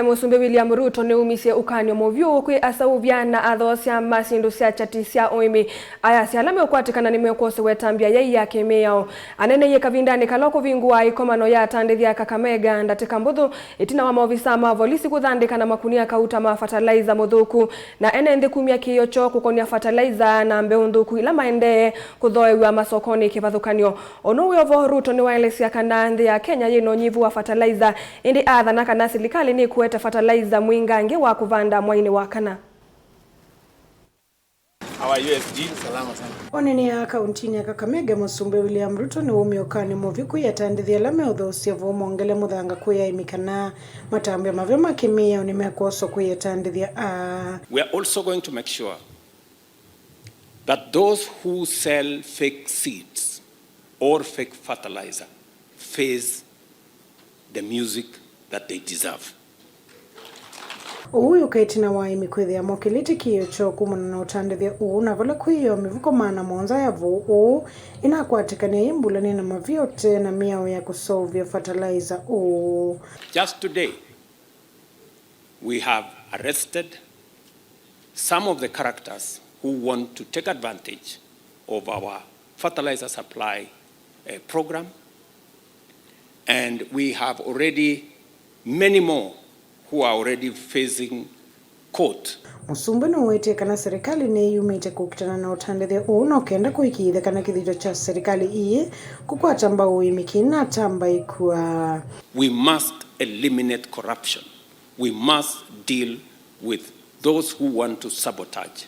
Musumbe William Ruto ni umisie ukanio muvyu kwi Aseuvya na Athoosya syindu sya kyati sya uimi ayasya meukwatikana nimekwosewa matambya ya kiimiao anene kavindani kala ukuvinguaa ikomano ya atandithya Kakamega ndatika mbuthu itina wa maofisa ma polisi kuthandika na makunia kauta ma fertilizer Nthuku na Nthuku kiimiao cho kukonia fertilizer na Mbeu Nthuku ila maende kuthoewa masokoni kivathukanio onowe ovo Ruto niwaelesya kana nthi ya Kenya yina unyivu wa fertilizer indi aathana kana serikali ni fertilizer mwingange wa kuvanda mwaini wa Kana. Our USG salama sana. Oneni ya kauntini ya Kakamega Musumbe William Ruto ni umyokani muvyu atandithya Athoosya mongele muthanga uimi kana matambya mavyo kiimiao nimekwosewa atandithya. We are also going to make sure that those who sell fake seeds or fake fertilizer face the music that they deserve. Uyu kaitina uimi kwithia mokiliti kiyo cho kumana na utandithya na vala kwiyo mivuko mana monza ya vuu inakwatikana imbulani na mavyote na miao ya kusovya fertilizer. Just today, we have arrested some of the characters who want to take advantage of our fertilizer supply program, and we have already many more who are already facing court. Musumbe no wete kana serikali ne yumite kukitana na utandithya no kenda kuikithe kana kithito cha serikali ii kukwata mbau imikina tamba ikua. We must eliminate corruption. We must deal with those who want to sabotage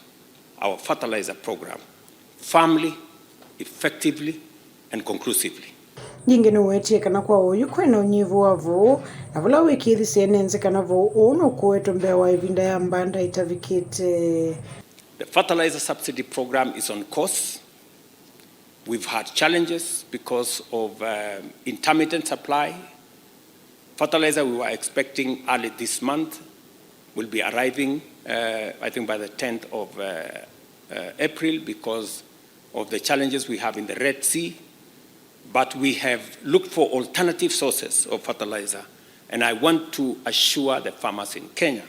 our fertilizer program firmly, effectively and conclusively. Jingi no wete kana kwa uyu kwena unyivu wavu na vula wikithi sienenze kana vo no kuweto Mbeu wa ivinda ya mbanda itavikite. The fertilizer subsidy program is on course. We've had challenges because of intermittent supply. Fertilizer we were expecting early this month will be arriving I think by the 10th of April because of the challenges we have in the Red Sea. But we have looked for alternative sources of fertilizer, and I want to assure the farmers in Kenya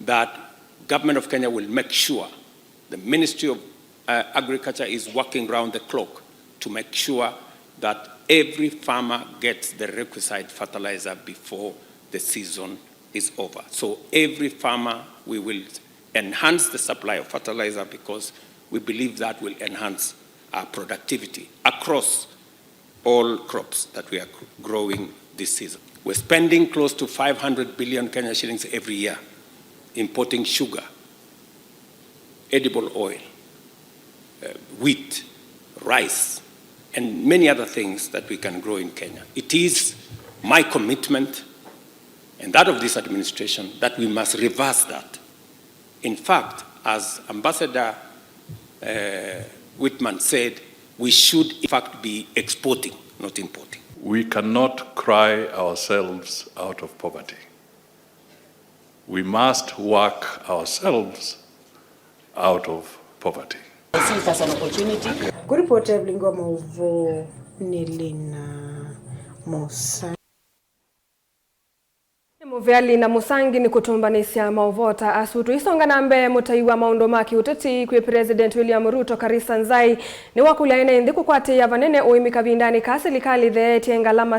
that government of Kenya will make sure the Ministry of Agriculture is working round the clock to make sure that every farmer gets the requisite fertilizer before the season is over. So every farmer, we will enhance the supply of fertilizer because we believe that will enhance our productivity across all crops that we are growing this season. We're spending close to 500 billion Kenya shillings every year importing sugar, edible oil, wheat, rice, and many other things that we can grow in Kenya. It is my commitment and that of this administration that we must reverse that. In fact, as Ambassador Whitman said, we should in fact be exporting, not importing. We cannot cry ourselves out of poverty. We must work ourselves out of poverty. I see it as an opportunity. Kuripota vlingwa mauvo nilina mosa. Muvyali na musangi ni kutumbanisya mauvota asutu isonga na Mbeu mutaiwa maundo maki uteti kwe President William Ruto karisa nzai ni wakulia ene Nthuku kwate ya vanene uimi kavindani ka serikali the tienga lama